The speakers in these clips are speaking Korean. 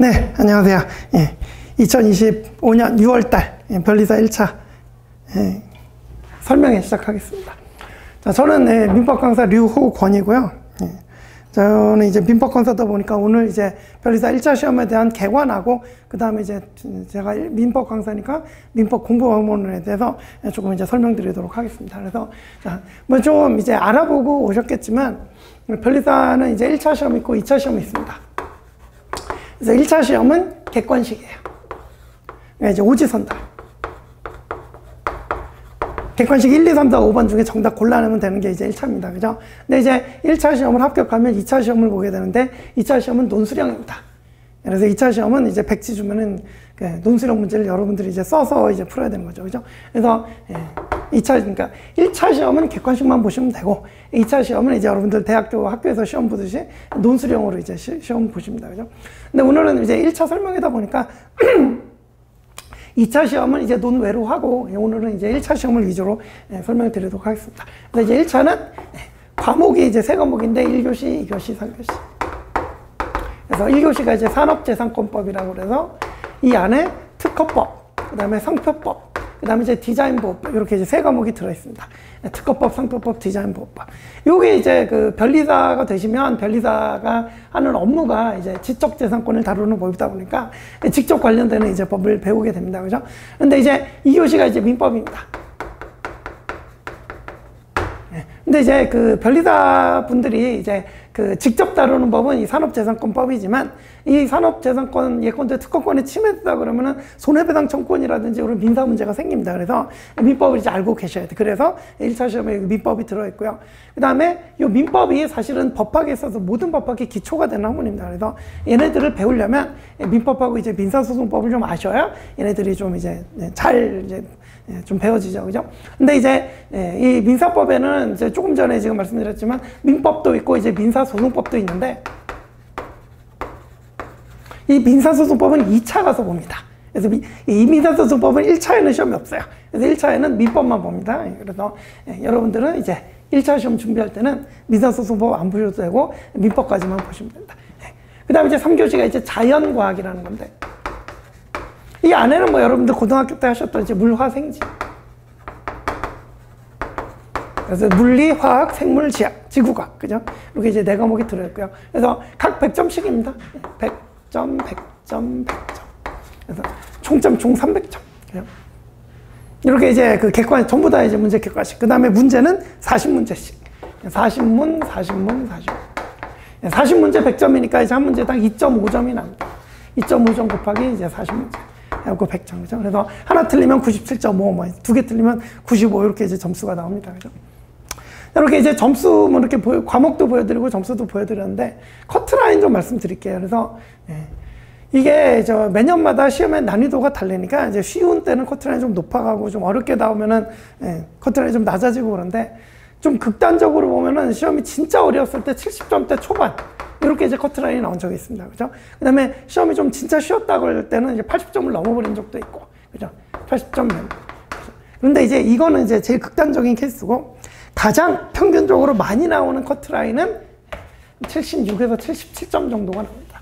네, 안녕하세요. 2025년 6월달 변리사 1차 설명회 시작하겠습니다. 자, 저는 민법 강사 류호권이고요. 저는 이제 민법 강사다 보니까 오늘 이제 변리사 1차 시험에 대한 개관하고, 그 다음에 이제 제가 민법 강사니까 민법 공부 방법론에 대해서 조금 이제 설명드리도록 하겠습니다. 그래서 뭐 좀 이제 알아보고 오셨겠지만, 변리사는 이제 1차 시험이 있고 2차 시험이 있습니다. 그래서 1차 시험은 객관식이에요. 그러니까 이제 오지선다. 객관식 1, 2, 3, 4, 5번 중에 정답 골라내면 되는 게 이제 1차입니다. 그죠? 근데 이제 1차 시험을 합격하면 2차 시험을 보게 되는데, 2차 시험은 논술형입니다. 그래서 2차 시험은 이제 백지 주면은 그 논술형 문제를 여러분들이 이제 써서 이제 풀어야 되는 거죠. 그죠? 그래서 그러니까 1차 시험은 객관식만 보시면 되고, 2차 시험은 이제 여러분들 대학교 학교에서 시험 보듯이 논술형으로 이제 시험 보십니다. 그죠? 근데 오늘은 이제 1차 설명이다 보니까 2차 시험은 이제 논외로 하고, 오늘은 이제 1차 시험을 위주로 설명을 드리도록 하겠습니다. 그래서 이제 1차는 과목이 이제 3과목인데 1교시, 2교시, 3교시. 그래서 1교시가 이제 산업재산권법이라고 그래서 이 안에 특허법, 그 다음에 상표법, 그 다음에 이제 디자인보호법, 이렇게 이제 3과목이 들어있습니다. 특허법, 상표법, 디자인보호법. 요게 이제 그 변리사가 되시면, 변리사가 하는 업무가 이제 지적재산권을 다루는 법이다 보니까 직접 관련되는 이제 법을 배우게 됩니다. 그죠? 근데 이제 2교시가 이제 민법입니다. 근데 이제 그 변리사 분들이 이제 그 직접 다루는 법은 이 산업재산권법이지만, 이 산업재산권 예컨대 특허권에 침해됐다 그러면은 손해배상 청구권이라든지 이런 민사 문제가 생깁니다. 그래서 민법을 이제 알고 계셔야 돼. 그래서 1차 시험에 민법이 들어있고요. 그 다음에 이 민법이 사실은 법학에 있어서 모든 법학의 기초가 되는 학문입니다. 그래서 얘네들을 배우려면 민법하고 이제 민사소송법을 좀 아셔야 얘네들이 좀 이제 잘 이제 좀 배워지죠. 그죠? 근데 이제 이 민사법에는 이제 조금 전에 지금 말씀드렸지만 민법도 있고 이제 민사소송법도 있는데, 이 민사소송법은 2차 가서 봅니다. 그래서 이 민사소송법은 1차에는 시험이 없어요. 그래서 1차에는 민법만 봅니다. 그래서 여러분들은 이제 1차 시험 준비할 때는 민사소송법 안 보셔도 되고 민법까지만 보시면 됩니다. 그 다음에 이제 3교시가 이제 자연과학이라는 건데, 이 안에는 뭐 여러분들 고등학교 때 하셨던 이제 물화생지, 그래서 물리, 화학, 생물, 지학, 지구과학, 그죠? 이렇게 이제 4과목이 들어있고요. 그래서 각 100점씩입니다. 100점, 100점, 100점. 그래서 총점 총 300점. 그죠? 이렇게 이제 그 객관, 전부 다 이제 문제 객관식. 그 다음에 문제는 40문제씩. 40문, 40문, 40문. 40문제 100점이니까 이제 한 문제당 2.5점이 납니다. 2.5점 곱하기 이제 40문제. 해갖고 100점. 그죠? 그래서 하나 틀리면 97.5, 뭐, 2개 틀리면 95, 이렇게 이제 점수가 나옵니다. 그죠? 이렇게 이제 점수, 뭐 이렇게 과목도 보여드리고 점수도 보여드렸는데, 커트라인 좀 말씀드릴게요. 그래서, 이게 매년마다 시험의 난이도가 다르니까 이제 쉬운 때는 커트라인이 좀 높아가고 좀 어렵게 나오면은, 커트라인이 좀 낮아지고 그런데, 좀 극단적으로 보면은 시험이 진짜 어려웠을 때 70점대 초반, 이렇게 이제 커트라인이 나온 적이 있습니다. 그죠? 그 다음에 시험이 좀 진짜 쉬웠다고 할 때는 이제 80점을 넘어버린 적도 있고, 그죠? 80점. 그런데 이제 이거는 이제 제일 극단적인 케이스고, 가장 평균적으로 많이 나오는 커트라인은 76에서 77점 정도가 나옵니다.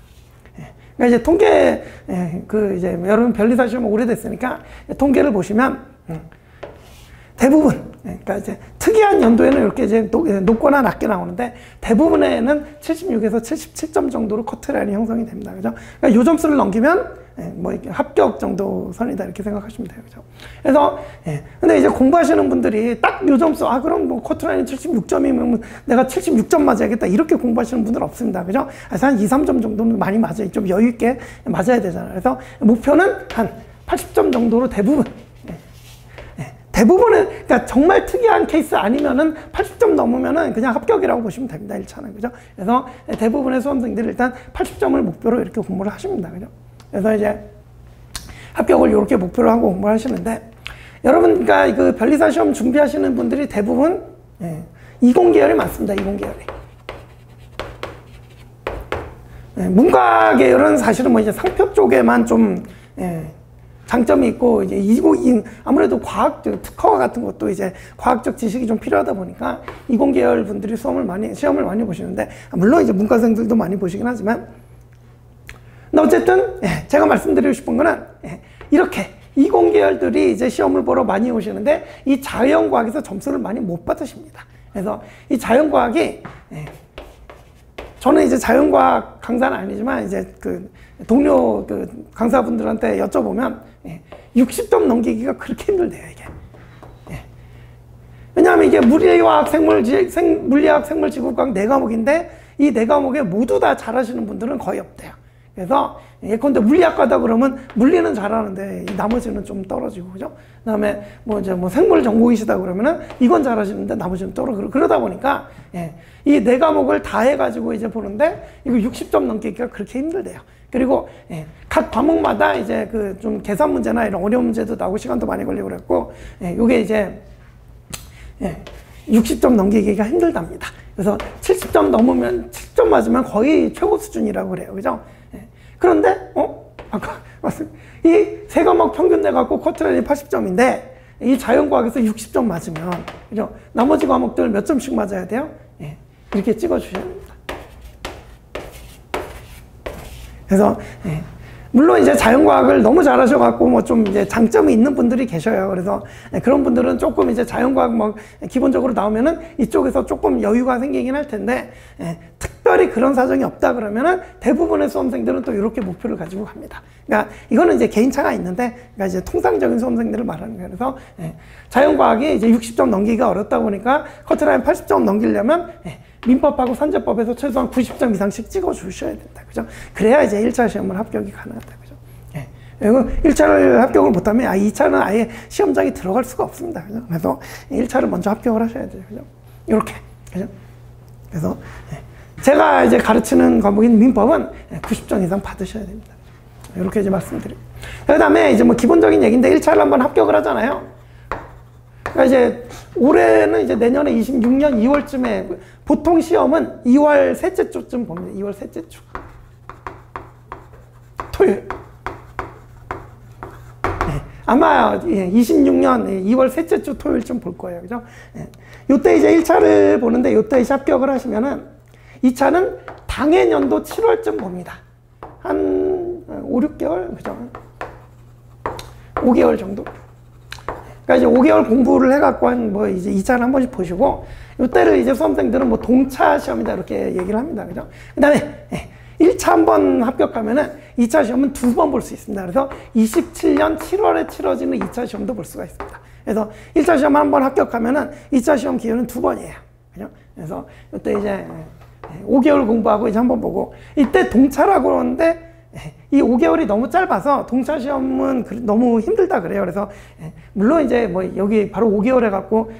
그러니까 이제 통계, 이제 여러분 변리사 시험 오래됐으니까 통계를 보시면, 대부분, 그러니까 이제 특이한 연도에는 이렇게 이제 높거나 낮게 나오는데, 대부분에는 76에서 77점 정도로 커트라인이 형성이 됩니다. 그죠? 그러니까 요 점수를 넘기면, 뭐, 이렇게 합격 정도 선이다, 이렇게 생각하시면 돼요. 그죠? 그래서, 근데 이제 공부하시는 분들이 딱 요 점수, 그럼 뭐 커트라인이 76점이면 내가 76점 맞아야겠다, 이렇게 공부하시는 분들은 없습니다. 그죠? 그래서 한 2, 3점 정도는 많이 맞아요. 좀 여유있게 맞아야 되잖아요. 그래서 목표는 한 80점 정도로 대부분은, 그러니까 정말 특이한 케이스 아니면은 80점 넘으면은 그냥 합격이라고 보시면 됩니다. 1차는. 그죠? 그래서 대부분의 수험생들이 일단 80점을 목표로 이렇게 공부를 하십니다. 그죠? 그래서 이제 합격을 이렇게 목표로 하고 공부를 하시는데, 여러분, 그러니까 그 변리사 시험 준비하시는 분들이 대부분, 이공계열이 많습니다. 이공계열이. 문과 계열은 사실은 뭐 이제 상표 쪽에만 좀, 장점이 있고, 이제 아무래도 과학적, 특허 같은 것도 이제 과학적 지식이 좀 필요하다 보니까 이공계열 분들이 시험을 많이 보시는데, 물론 이제 문과생들도 많이 보시긴 하지만, 근데 어쨌든 제가 말씀드리고 싶은 거는 이렇게 이공계열들이 이제 시험을 보러 많이 오시는데 이 자연과학에서 점수를 많이 못 받으십니다. 그래서 이 자연과학이 저는 이제 자연과학 강사는 아니지만 이제 그 동료 그 강사분들한테 여쭤보면 60점 넘기기가 그렇게 힘들대요, 이게. 왜냐하면 이게 물리학, 물리학, 생물지구과학 4과목인데 이 4과목에 모두 다 잘하시는 분들은 거의 없대요. 그래서 예컨대 물리학과다 그러면 물리는 잘하는데 이 나머지는 좀 떨어지고, 그죠? 그다음에 뭐 이제 뭐 생물 전공이시다 그러면은 이건 잘하시는데 나머지는 떨어지고, 그러다 보니까 이 4과목을 다 해가지고 이제 보는데 이거 60점 넘기기가 그렇게 힘들대요. 그리고 각 과목마다 이제 그 좀 계산 문제나 이런 어려운 문제도 나오고 시간도 많이 걸리고 그랬고, 요게 이제 60점 넘기기가 힘들답니다. 그래서 70점 넘으면 7점 맞으면 거의 최고 수준이라고 그래요, 그죠? 그런데 아까 맞습니다. 이 3과목 평균 내갖고 커트라인이 80점인데 이 자연과학에서 60점 맞으면, 그죠? 나머지 과목들 몇 점씩 맞아야 돼요? 이렇게 찍어주셔야 됩니다. 그래서 물론 이제 자연과학을 너무 잘하셔갖고 뭐 좀 이제 장점이 있는 분들이 계셔요. 그래서 그런 분들은 조금 이제 자연과학 뭐 기본적으로 나오면은 이쪽에서 조금 여유가 생기긴 할 텐데, 특별히 그런 사정이 없다 그러면은 대부분의 수험생들은 또 이렇게 목표를 가지고 갑니다. 그러니까 이거는 이제 개인차가 있는데, 그러니까 이제 통상적인 수험생들을 말하는 거예요. 그래서 자연과학이 이제 60점 넘기기가 어렵다 보니까 커트라인 80점 넘기려면 민법하고 산재법에서 최소한 90점 이상씩 찍어 주셔야 된다. 그죠? 그래야 이제 1차 시험을 합격이 가능하다. 그죠? 그리고 1차를 합격을 못하면 2차는 아예 시험장에 들어갈 수가 없습니다. 그죠? 그래서 1차를 먼저 합격을 하셔야 돼요. 그죠? 이렇게. 그죠? 그래서 제가 이제 가르치는 과목인 민법은 90점 이상 받으셔야 됩니다. 이렇게 이제 말씀드립니다. 그 다음에 이제 뭐 기본적인 얘기인데 1차를 한번 합격을 하잖아요. 그러니까 이제 올해는 이제 내년에 26년 2월쯤에 보통 시험은 2월 셋째 주쯤 봅니다. 2월 셋째 주. 토요일. 아마 26년 2월 셋째 주 토요일쯤 볼 거예요. 그죠? 요때 이제 1차를 보는데 요때 이제 합격을 하시면은 2차는 당해년도 7월쯤 봅니다. 한 5, 6개월? 그죠? 5개월 정도? 그러니까 이제 5개월 공부를 해갖고 한 뭐 이제 2차를 한 번씩 보시고, 이때를 이제 수험생들은 뭐 동차 시험이다 이렇게 얘기를 합니다. 그죠? 그 다음에 1차 한 번 합격하면은 2차 시험은 2번 볼 수 있습니다. 그래서 27년 7월에 치러지는 2차 시험도 볼 수가 있습니다. 그래서 1차 시험 한 번 합격하면은 2차 시험 기회는 2번이에요. 그죠? 그래서 이때 이제 5개월 공부하고 이제 한 번 보고, 이때 동차라고 그러는데 이 5개월이 너무 짧아서 동차 시험은 너무 힘들다 그래요. 그래서 물론 이제 뭐 여기 바로 5개월 해갖고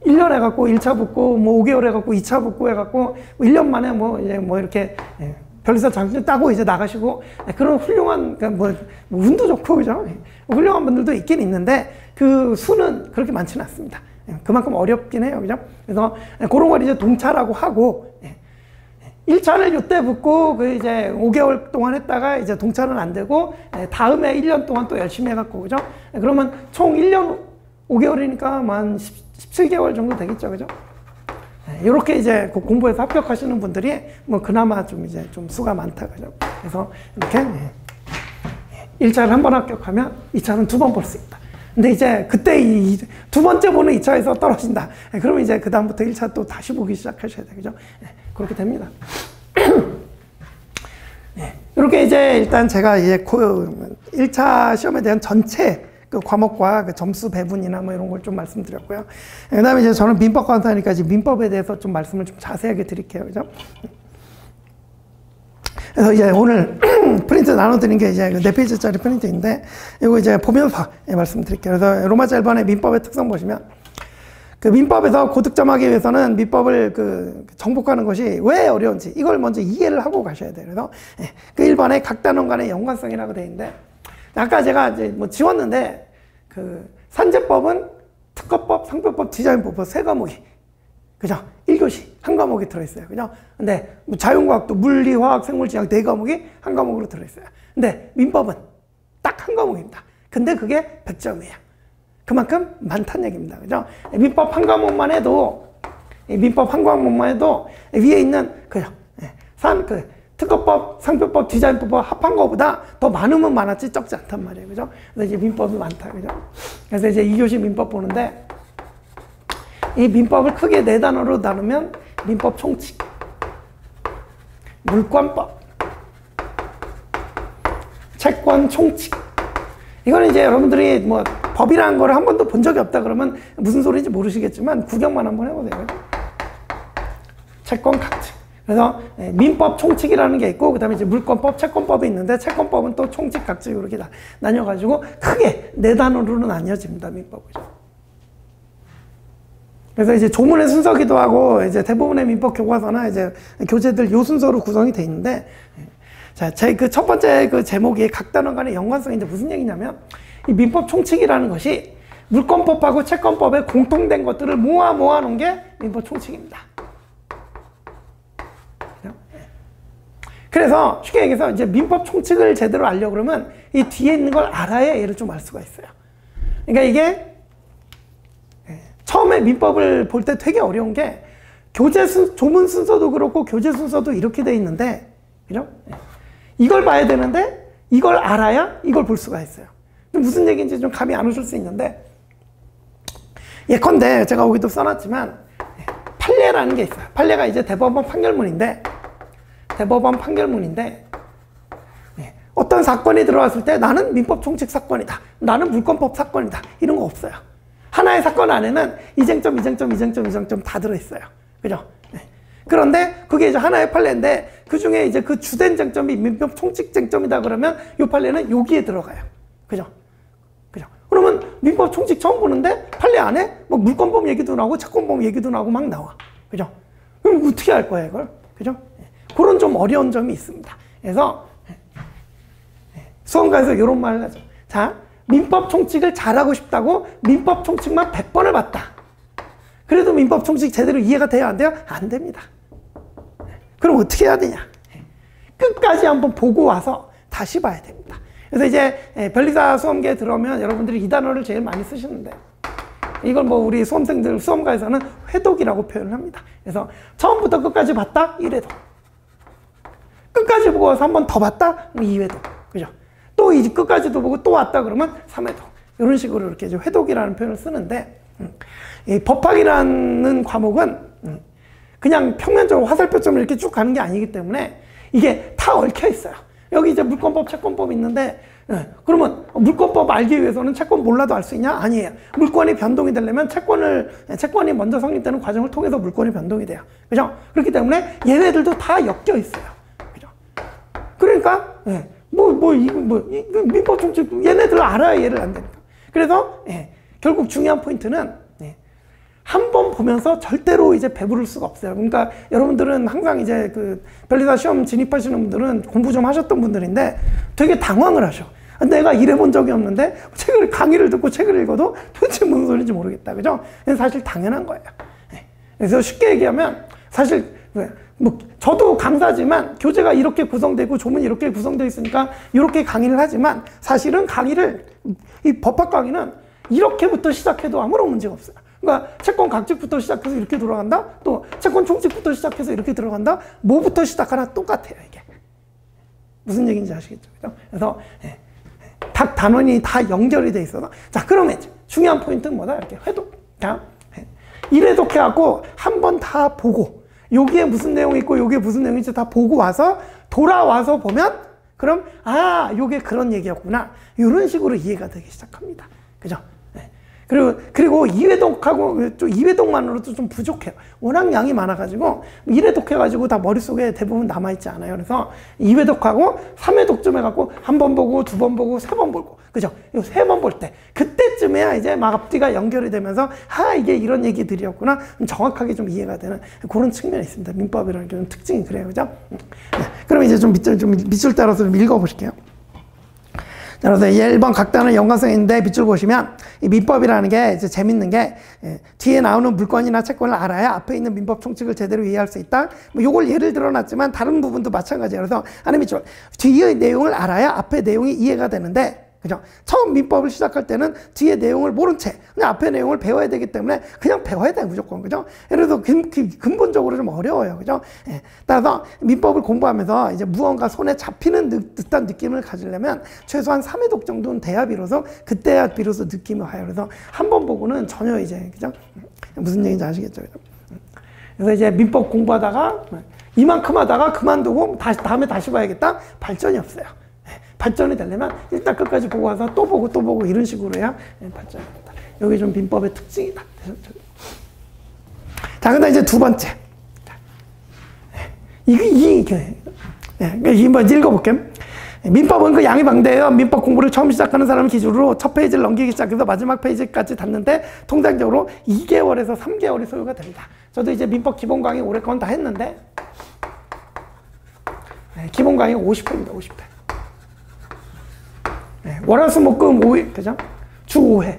1년 해갖고 1차 붙고 뭐 5개월 해갖고 2차 붙고 해갖고 뭐 1년 만에 뭐 이제 뭐 이렇게 별에서 장점 따고 이제 나가시고 그런 훌륭한, 그러니까 뭐 운도 좋고 그죠? 훌륭한 분들도 있긴 있는데 그 수는 그렇게 많지는 않습니다. 그만큼 어렵긴 해요. 그죠? 그래서 그런 걸 이제 동차라고 하고, 1차를 요때 붙고 그 이제 5개월 동안 했다가 이제 동차는 안 되고 다음에 1년 동안 또 열심히 해갖고, 그죠? 그러면 총 1년 5개월이니까 한 17개월 정도 되겠죠. 그죠? 이렇게 이제 공부해서 합격하시는 분들이 뭐 그나마 좀 이제 좀 수가 많다. 그죠? 그래서 이렇게 1차를 한 번 합격하면 2차는 2번 볼 수 있다. 근데 이제 그때 두 번째 보는 2차에서 떨어진다. 그러면 이제 그다음부터 1차 또 다시 보기 시작하셔야 돼요. 그죠? 그렇게 됩니다. 이렇게 이제 일단 제가 이제 1차 시험에 대한 전체 그 과목과 그 점수 배분이나 뭐 이런 걸 좀 말씀드렸고요. 그 다음에 이제 저는 민법 강사니까 이제 민법에 대해서 좀 말씀을 좀 자세하게 드릴게요. 그죠? 그래서 이제 오늘 프린트 나눠드린 게 이제 4페이지짜리 프린트인데, 이거 이제 보면서 말씀드릴게요. 그래서 로마자 1번의 민법의 특성 보시면, 그 민법에서 고득점하기 위해서는 민법을 그 정복하는 것이 왜 어려운지 이걸 먼저 이해를 하고 가셔야 돼요. 그래서 그 1번에 각 단원 간의 연관성이라고 되어 있는데, 아까 제가 이제 뭐 지웠는데, 그 산재법은 특허법, 상표법, 디자인법 3과목이, 그죠? 1교시 한 과목이 들어있어요. 그죠? 근데 뭐 자연과학도 물리, 화학, 생물지학 4과목이 한 과목으로 들어있어요. 근데 민법은 딱 한 과목입니다. 근데 그게 100점이에요. 그만큼 많다는 얘기입니다. 그죠? 민법 한 과목만 해도, 민법 한 과목만 해도 위에 있는, 그죠? 특허법, 상표법, 디자인법을 합한 거보다 더 많으면 많았지 적지 않단 말이에요. 그죠? 그래서 이제 민법이 많다. 그죠? 그래서 이제 2교시 민법 보는데, 이 민법을 크게 4단어로 나누면 민법 총칙, 물권법, 채권 총칙. 이거는 이제 여러분들이 뭐 법이라는 걸 한 번도 본 적이 없다 그러면 무슨 소리인지 모르시겠지만 구경만 한번 해보세요. 채권 각칙. 그래서 민법 총칙이라는 게 있고, 그 다음에 이제 물권법, 채권법이 있는데, 채권법은 또 총칙 각칙으로 이렇게 나뉘어가지고 크게 4단어로 나뉘어집니다. 민법이죠. 그래서 이제 조문의 순서기도 하고, 이제 대부분의 민법 교과서나 이제 교재들 요 순서로 구성이 돼 있는데, 자, 제 그 첫 번째 그 제목이 각 단어 간의 연관성인데 무슨 얘기냐면, 이 민법 총칙이라는 것이 물권법하고 채권법에 공통된 것들을 모아 놓은 게 민법 총칙입니다. 그래서 쉽게 얘기해서 이제 민법 총칙을 제대로 알려고 그러면 이 뒤에 있는 걸 알아야 얘를 좀 알 수가 있어요. 그러니까 이게 처음에 민법을 볼 때 되게 어려운 게 조문 순서도 그렇고 교재 순서도 이렇게 돼 있는데, 그죠? 이걸 봐야 되는데 이걸 알아야 이걸 볼 수가 있어요. 무슨 얘기인지 좀 감이 안 오실 수 있는데, 예컨대 제가 여기도 써놨지만 판례라는 게 있어요. 판례가 이제 대법원 판결문인데, 어떤 사건이 들어왔을 때 나는 민법 총칙 사건이다, 나는 물권법 사건이다, 이런 거 없어요. 하나의 사건 안에는 이 쟁점, 이 쟁점, 이 쟁점, 이 쟁점 다 들어있어요. 그죠? 그런데 그게 이제 하나의 판례인데, 그 중에 이제 그 주된 쟁점이 민법 총칙 쟁점이다 그러면 이 판례는 여기에 들어가요. 그죠? 그죠? 그러면 민법 총칙 처음 보는데 판례 안에 뭐 물권법 얘기도 나오고 채권법 얘기도 나오고 막 나와. 그죠? 그럼 어떻게 할 거야, 이걸? 그죠? 그런 좀 어려운 점이 있습니다. 그래서 수험가에서 이런 말을 하죠. 자, 민법 총칙을 잘하고 싶다고 민법 총칙만 100번을 봤다. 그래도 민법 총칙 제대로 이해가 돼요, 안 돼요? 안 됩니다. 그럼 어떻게 해야 되냐? 끝까지 한번 보고 와서 다시 봐야 됩니다. 그래서 이제 변리사 수험계에 들어오면 여러분들이 이 단어를 제일 많이 쓰시는데, 이걸 뭐 우리 수험생들, 수험가에서는 회독이라고 표현을 합니다. 그래서 처음부터 끝까지 봤다? 1회독. 끝까지 보고 와서 한 번 더 봤다? 2회독. 그죠? 또 이제 끝까지도 보고 또 왔다 그러면 3회독. 이런 식으로 이렇게 이제 회독이라는 표현을 쓰는데, 이 법학이라는 과목은 그냥 평면적으로 화살표점을 이렇게 쭉 가는 게 아니기 때문에 이게 다 얽혀 있어요. 여기 이제 물권법, 채권법 있는데, 그러면 물권법 알기 위해서는 채권 몰라도 알 수 있냐? 아니에요. 물권이 변동이 되려면 채권이 먼저 성립되는 과정을 통해서 물권이 변동이 돼요. 그죠? 그렇기 때문에 얘네들도 다 엮여 있어요. 그죠? 그러니까, 민법 총칙, 얘네들을 알아야 얘를 안 되니까. 그래서, 결국 중요한 포인트는, 한 번 보면서 절대로 이제 배부를 수가 없어요. 그러니까 여러분들은 항상 이제 그 변리사 시험 진입하시는 분들은 공부 좀 하셨던 분들인데 되게 당황을 하셔. 내가 이래본 적이 없는데 강의를 듣고 책을 읽어도 도대체 무슨 소리인지 모르겠다. 그죠? 사실 당연한 거예요. 그래서 쉽게 얘기하면 사실 뭐 저도 강사지만 교재가 이렇게 구성되고 조문이 이렇게 구성되어 있으니까 이렇게 강의를 하지만 사실은 이 법학 강의는 이렇게부터 시작해도 아무런 문제가 없어요. 그러니까 채권 각칙부터 시작해서 이렇게 돌아간다? 또 채권 총칙부터 시작해서 이렇게 들어간다? 뭐부터 시작하나 똑같아요, 이게. 무슨 얘기인지 아시겠죠? 그래서 각 단원이 다 연결이 돼 있어서. 자, 그러면 중요한 포인트는 뭐다? 이렇게 회독. 자, 1회독 해갖고 한 번 다 보고 여기에 무슨 내용이 있고 여기에 무슨 내용인지 다 보고 와서 돌아와서 보면 그럼 요게 그런 얘기였구나. 이런 식으로 이해가 되기 시작합니다. 그죠? 그리고 2회독하고 2회독만으로도 좀 부족해요. 워낙 양이 많아가지고 1회독 해가지고 다 머릿속에 대부분 남아있지 않아요. 그래서 2회독하고 3회독쯤 해갖고 한 번 보고 2번 보고 3번 보고, 그죠? 3번 볼 때 그때쯤에야 이제 막 앞뒤가 연결이 되면서 이게 이런 얘기들이었구나, 정확하게 좀 이해가 되는 그런 측면이 있습니다. 민법이라는 게 좀 특징이 그래요, 그죠? 그럼 이제 좀 밑줄 따라서 좀 읽어보실게요. 그래서 1번 각 단어 연관성인데 밑줄 보시면 이 민법이라는 게 이제 재밌는 게 뒤에 나오는 물권이나 채권을 알아야 앞에 있는 민법 총칙을 제대로 이해할 수 있다. 뭐 요걸 예를 들어놨지만 다른 부분도 마찬가지예요. 그래서 하는 밑줄 뒤의 내용을 알아야 앞에 내용이 이해가 되는데, 그죠? 처음 민법을 시작할 때는 뒤에 내용을 모른 채 그냥 앞에 내용을 배워야 되기 때문에 그냥 배워야 돼, 무조건. 그죠? 예를 들어서 근본적으로 좀 어려워요. 그죠? 예. 따라서 민법을 공부하면서 이제 무언가 손에 잡히는 듯한 느낌을 가지려면 최소한 3회독 정도는 돼야 비로소, 그때야 비로소 느낌이 와요. 그래서 한 번 보고는 전혀 이제, 그죠? 무슨 얘기인지 아시겠죠? 그죠? 그래서 이제 민법 공부하다가 이만큼 하다가 그만두고 다음에 다시 봐야겠다? 발전이 없어요. 발전이 되려면 일단 끝까지 보고 와서 또 보고 또 보고 이런 식으로 해야 발전이 된다. 여기 좀 민법의 특징이다. 자, 근데 이제 두 번째. 이거 한번 읽어볼게요. 민법은 그 양이 방대해요. 민법 공부를 처음 시작하는 사람을 기준으로 첫 페이지를 넘기기 시작해서 마지막 페이지까지 닫는데 통상적으로 2개월에서 3개월이 소요가 됩니다. 저도 이제 민법 기본 강의 올해 건 다 했는데, 기본 강의가 50회입니다, 50회. 월화수목금 5일, 그죠? 주 5회.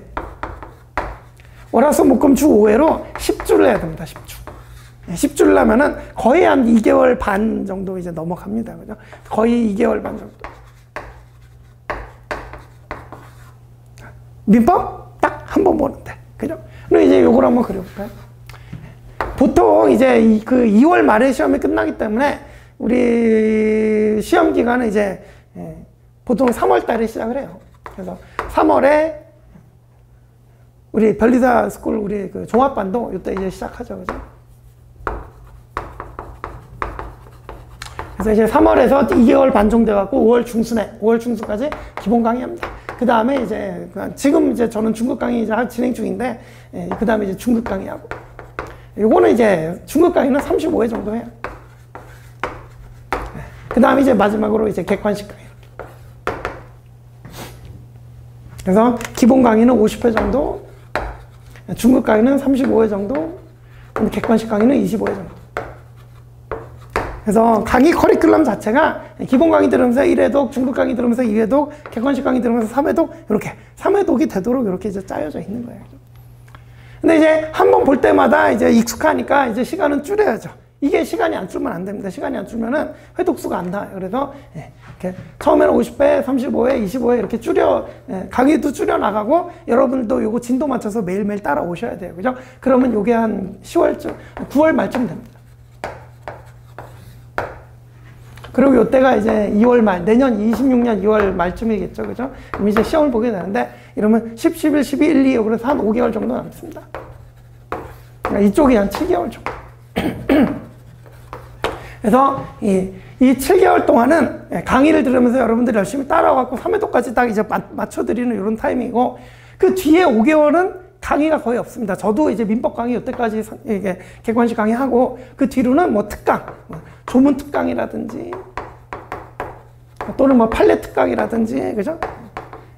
월화수목금 주 5회로 10주를 해야 됩니다, 10주. 10주를 하면은 거의 한 2개월 반 정도 이제 넘어갑니다, 그죠? 거의 2개월 반 정도. 민법 딱 한 번 보는데, 그죠? 그럼 이제 요걸 한번 그려볼까요? 보통 이제 그 2월 말에 시험이 끝나기 때문에 우리 시험 기간은 이제 보통 3월 달에 시작을 해요. 그래서 3월에 우리 변리사 스쿨 우리 그 종합반도 이때 이제 시작하죠, 그죠? 그래서 이제 3월에서 2개월 반 정도 돼갖고 5월 중순까지 기본 강의합니다. 그 다음에 이제 지금 이제 저는 중급 강의 이제 진행 중인데, 그 다음에 이제 중급 강의하고, 요거는 이제 중급 강의는 35회 정도 해요. 그 다음에 이제 마지막으로 이제 객관식 강의. 그래서 기본 강의는 50회 정도, 중급 강의는 35회 정도, 객관식 강의는 25회 정도. 그래서 강의 커리큘럼 자체가 기본 강의 들으면서 1회독, 중급 강의 들으면서 2회독, 객관식 강의 들으면서 3회독, 이렇게 3회독이 되도록 이렇게 이제 짜여져 있는 거예요. 근데 이제 한 번 볼 때마다 이제 익숙하니까 이제 시간은 줄여야죠. 이게 시간이 안 줄면 안 됩니다. 시간이 안 줄면은 회독수가 안 나와요. 그래서 이렇게 처음에는 50회, 35회, 25회 이렇게 강의도 줄여 나가고, 여러분들도 요거 진도 맞춰서 매일매일 따라오셔야 돼요. 그죠? 그러면 요게 한 10월쯤, 9월 말쯤 됩니다. 그리고 요때가 이제 2월 말, 내년 26년 2월 말쯤이겠죠. 그죠? 그럼 이제 시험을 보게 되는데, 이러면 10, 11, 12, 1, 2, 그래서 한 5개월 정도 남습니다. 그러니까 이쪽이 한 7개월 정도. 그래서 이 7개월 동안은 강의를 들으면서 여러분들이 열심히 따라와갖고 3회독까지 딱 이제 맞춰드리는 이런 타이밍이고, 그 뒤에 5개월은 강의가 거의 없습니다. 저도 이제 민법 강의 이때까지 이게 객관식 강의하고, 그 뒤로는 뭐 특강, 조문 특강이라든지 또는 뭐 판례 특강이라든지, 그죠?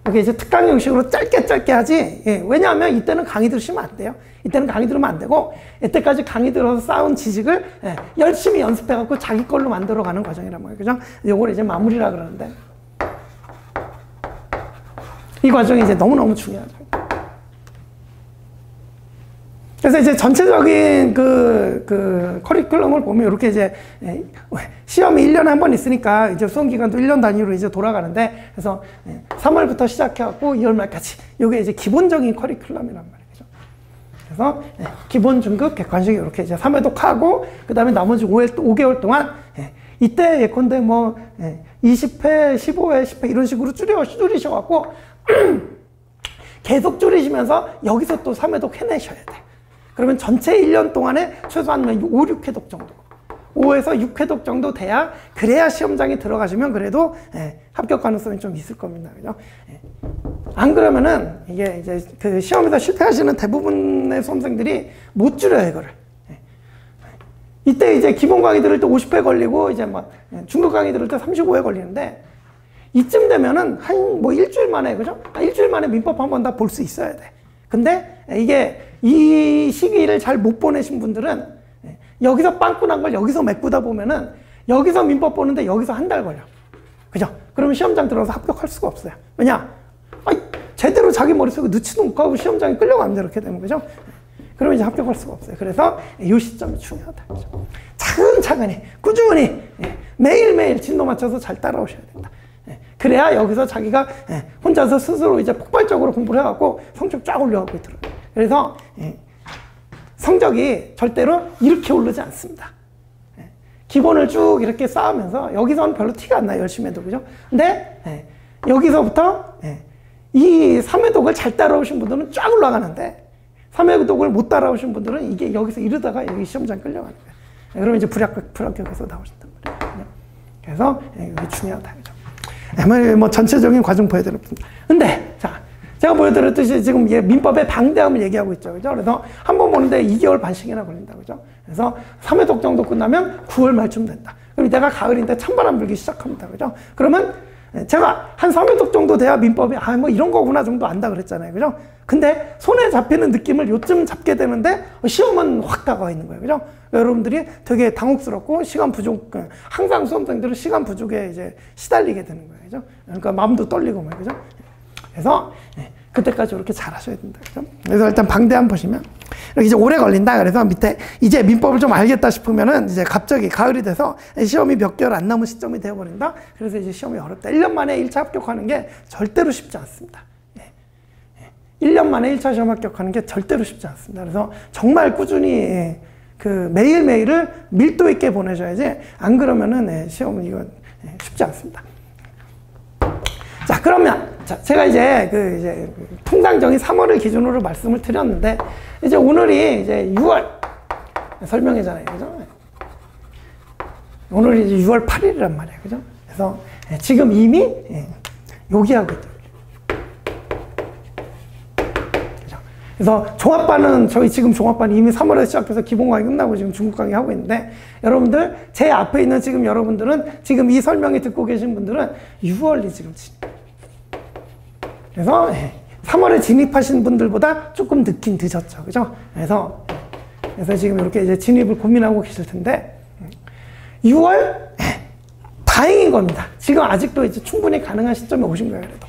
이렇게 이제 특강 형식으로 짧게 하지. 왜냐하면 이때는 강의 들으시면 안 돼요. 이때는 강의 들으면 안 되고, 이때까지 강의 들어서 쌓은 지식을 열심히 연습해갖고 자기 걸로 만들어가는 과정이란 말이에요. 그죠? 요걸 이제 마무리라 그러는데, 이 과정이 이제 너무너무 중요하죠. 그래서 이제 전체적인 그 커리큘럼을 보면 이렇게 이제 시험이 1년에 한 번 있으니까 이제 수험 기간도 1년 단위로 이제 돌아가는데, 그래서 3월부터 시작해갖고 2월 말까지 요게 이제 기본적인 커리큘럼이란 말이죠. 그래서 기본, 중급, 객관식 이렇게 이제 3회독 하고, 그 다음에 나머지 5개월 동안 이때 예컨대 뭐 20회, 15회, 10회 이런 식으로 줄이셔갖고 계속 줄이시면서 여기서 또 3회독 해내셔야 돼. 그러면 전체 1년 동안에 최소한 5, 6회독 정도, 5에서 6회독 정도 돼야, 그래야 시험장에 들어가시면 그래도 합격 가능성이 좀 있을 겁니다. 그죠? 안 그러면은 이게 이제 그 시험에서 실패하시는 대부분의 수험생들이 못 줄여요, 이거를. 이때 이제 기본 강의 들을 때 50회 걸리고, 이제 뭐 중급 강의 들을 때 35회 걸리는데, 이쯤 되면은 한 뭐 일주일 만에, 그죠? 일주일 만에 민법 한 번 다 볼 수 있어야 돼. 근데 이게 이 시기를 잘 못 보내신 분들은 여기서 빵꾸 난 걸 여기서 메꾸다 보면은 여기서 민법 보는데 여기서 한 달 걸려. 그죠? 그러면 시험장 들어서 합격할 수가 없어요. 왜냐? 제대로 자기 머릿속에 넣지도 못하고 시험장에 끌려가면 이렇게 되는 거죠. 그러면 이제 합격할 수가 없어요. 그래서 이 시점이 중요하다. 그죠? 차근차근히, 꾸준히 매일매일 진도 맞춰서 잘 따라오셔야 된다. 그래야 여기서 자기가 혼자서 스스로 이제 폭발적으로 공부를 해갖고 성적 쫙 올려가고 있더라고요. 그래서 성적이 절대로 이렇게 오르지 않습니다. 기본을 쭉 이렇게 쌓으면서 여기서는 별로 티가 안 나요. 열심히 해도. 그죠? 근데 여기서부터 이 3회독을 잘 따라오신 분들은 쫙 올라가는데 3회독을 못 따라오신 분들은 이게 여기서 이러다가 여기 시험장 끌려가는 거예요. 그러면 이제 불합격해서 나오신단 말이에요. 그래서 이게 중요하다. 그죠? 뭐 전체적인 과정 보여드렸습니다. 근데 자, 제가 보여드렸듯이 지금 민법의 방대함을 얘기하고 있죠. 그죠? 그래서 한 번 보는데 2개월 반씩이나 걸린다. 그죠? 그래서 3회독 정도 끝나면 9월 말쯤 된다. 그럼 이때가 가을인데 찬바람 불기 시작합니다. 그죠? 그러면 제가 한 3회독 정도 돼야 민법이 뭐 이런 거구나 정도 안다 그랬잖아요. 그죠? 근데 손에 잡히는 느낌을 요쯤 잡게 되는데 시험은 확 다가와 있는 거예요. 그죠? 여러분들이 되게 당혹스럽고 시간 부족, 항상 수험생들은 시간 부족에 이제 시달리게 되는 거예요. 그죠? 그러니까 마음도 떨리고 막, 그죠? 그래서 그때까지 이렇게 잘 하셔야 된다. 그죠? 그래서 일단 방대함 보시면 이렇게 이제 오래 걸린다. 그래서 밑에 이제 민법을 좀 알겠다 싶으면은 이제 갑자기 가을이 돼서 시험이 몇 개월 안 남은 시점이 되어버린다. 그래서 이제 시험이 어렵다. 1년 만에 1차 합격하는 게 절대로 쉽지 않습니다. 1년 만에 1차 시험 합격하는 게 절대로 쉽지 않습니다. 그래서 정말 꾸준히 그 매일매일을 밀도 있게 보내셔야지 안 그러면은 시험은 이건 쉽지 않습니다. 자, 그러면 제가 이제 이제 통상적인 3월을 기준으로 말씀을 드렸는데 이제 오늘이 이제 6월 설명회잖아요. 그죠? 오늘이 이제 6월 8일이란 말이에요. 그죠? 그래서 지금 이미 요기하고 있죠. 그래서 종합반은 저희 지금 종합반이 이미 3월에 시작해서 기본 강의 끝나고 지금 중국 강의 하고 있는데 여러분들 제 앞에 있는 지금 여러분들은 지금 이 설명이 듣고 계신 분들은 6월이 지금 진입. 그래서 3월에 진입하신 분들보다 조금 늦긴 늦었죠. 그죠? 그래서 지금 이렇게 이제 진입을 고민하고 계실 텐데 6월 다행인 겁니다. 지금 아직도 이제 충분히 가능한 시점에 오신 거예요. 그래도.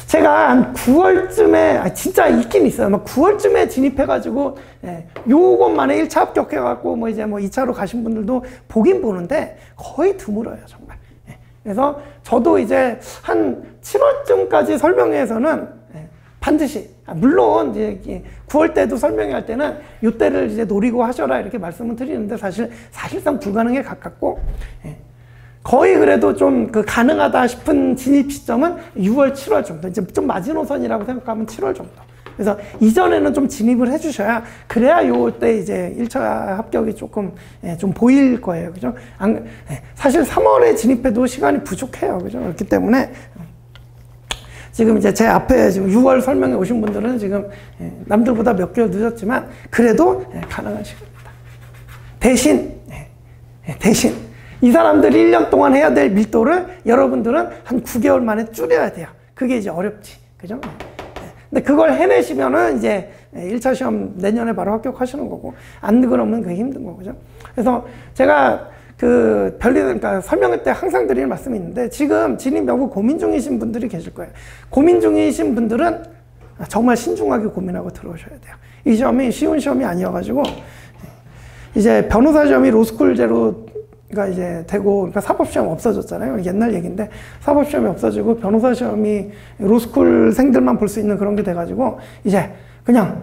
제가 한 9월쯤에, 진짜 있긴 있어요. 막 9월쯤에 진입해가지고, 요것만에 1차 합격해갖고, 뭐 이제 뭐 2차로 가신 분들도 보긴 보는데, 거의 드물어요, 정말. 그래서 저도 이제 한 7월쯤까지 설명회에서는 반드시, 물론 이제 9월 때도 설명회 할 때는 요때를 이제 노리고 하셔라 이렇게 말씀을 드리는데, 사실상 불가능에 가깝고, 거의 그래도 좀 가능하다 싶은 진입 시점은 6월, 7월 정도. 이제 좀 마지노선이라고 생각하면 7월 정도. 그래서 이전에는 좀 진입을 해주셔야 그래야 요때 이제 1차 합격이 조금 좀 보일 거예요. 그죠? 사실 3월에 진입해도 시간이 부족해요. 그죠? 그렇기 때문에 지금 이제 제 앞에 지금 6월 설명에 오신 분들은 지금 남들보다 몇 개월 늦었지만 그래도 가능한 시간입니다. 대신 이 사람들이 1년 동안 해야 될 밀도를 여러분들은 한 9개월 만에 줄여야 돼요. 그게 이제 어렵지. 그죠? 근데 그걸 해내시면은 이제 1차 시험 내년에 바로 합격하시는 거고, 안 그러면 그게 힘든 거죠. 그래서 제가 그러니까 설명회 때 항상 드리는 말씀이 있는데, 지금 진입 여부 고민 중이신 분들이 계실 거예요. 고민 중이신 분들은 정말 신중하게 고민하고 들어오셔야 돼요. 이 시험이 쉬운 시험이 아니어가지고, 이제 변호사 시험이 로스쿨제로 가 이제 되고, 그러니까 사법시험 없어졌잖아요. 옛날 얘기인데, 사법시험이 없어지고, 변호사 시험이 로스쿨생들만 볼 수 있는 그런 게 돼가지고, 이제 그냥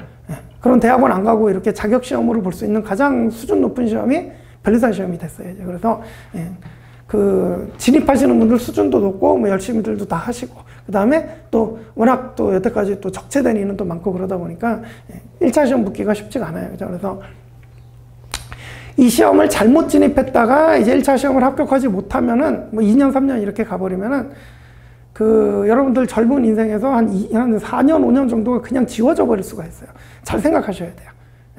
그런 대학원 안 가고 이렇게 자격시험으로 볼 수 있는 가장 수준 높은 시험이 변리사 시험이 됐어요. 이제. 그래서, 진입하시는 분들 수준도 높고, 뭐 열심히들도 다 하시고, 그 다음에 또 워낙 또 여태까지 또 적체된 인원도 많고 그러다 보니까 1차 시험 붙기가 쉽지가 않아요. 그죠? 그래서 이 시험을 잘못 진입했다가 이제 1차 시험을 합격하지 못하면은 뭐 2년, 3년 이렇게 가버리면은 여러분들 젊은 인생에서 한 4년, 5년 정도가 그냥 지워져 버릴 수가 있어요. 잘 생각하셔야 돼요.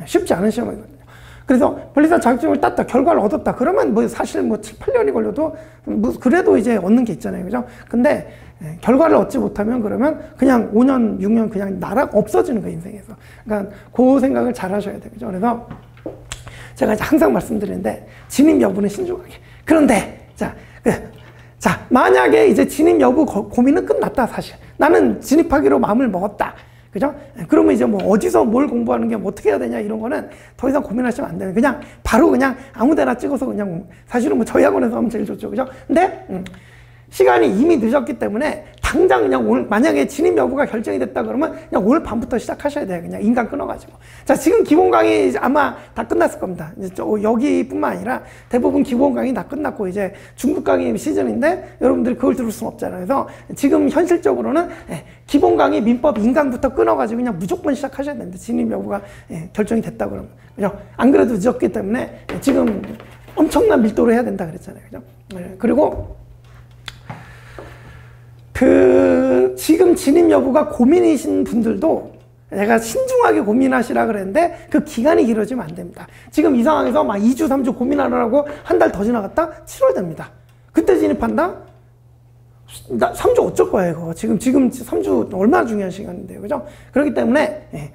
쉽지 않은 시험이거든요. 그래서 변리사 자격증을 땄다, 결과를 얻었다. 그러면 뭐 사실 뭐 7, 8년이 걸려도 뭐 그래도 이제 얻는 게 있잖아요. 그죠? 근데 결과를 얻지 못하면 그러면 그냥 5년, 6년 그냥 없어지는 거예요, 인생에서. 그러니까 그 생각을 잘 하셔야 돼요. 그죠? 그래서 제가 항상 말씀드리는데, 진입 여부는 신중하게. 그런데, 만약에 이제 진입 여부 고민은 끝났다, 사실. 나는 진입하기로 마음을 먹었다. 그죠? 그러면 이제 뭐 어디서 뭘 공부하는 게 뭐 어떻게 해야 되냐 이런 거는 더 이상 고민하시면 안 돼요. 그냥 바로 그냥 아무 데나 찍어서 그냥 사실은 뭐 저희 학원에서 하면 제일 좋죠. 그죠? 근데, 시간이 이미 늦었기 때문에 당장 그냥 오늘 만약에 진입 여부가 결정이 됐다 그러면 그냥 오늘 밤부터 시작하셔야 돼요. 그냥 인강 끊어가지고. 자, 지금 기본 강의 아마 다 끝났을 겁니다. 이제 여기뿐만 아니라 대부분 기본 강의 다 끝났고 이제 중급 강의 시즌인데 여러분들이 그걸 들을 수는 없잖아요. 그래서 지금 현실적으로는 기본 강의 민법 인강부터 끊어가지고 그냥 무조건 시작하셔야 됩니다. 진입 여부가 결정이 됐다 그러면. 그죠? 안 그래도 늦었기 때문에 지금 엄청난 밀도로 해야 된다 그랬잖아요. 그죠? 그리고 지금 진입 여부가 고민이신 분들도 내가 신중하게 고민하시라 그랬는데 그 기간이 길어지면 안 됩니다. 지금 이 상황에서 막 2주, 3주 고민하느라고 한 달 더 지나갔다? 7월 됩니다. 그때 진입한다? 3주 어쩔 거예요, 이거. 지금 3주 얼마나 중요한 시간인데요. 그죠? 그렇기 때문에,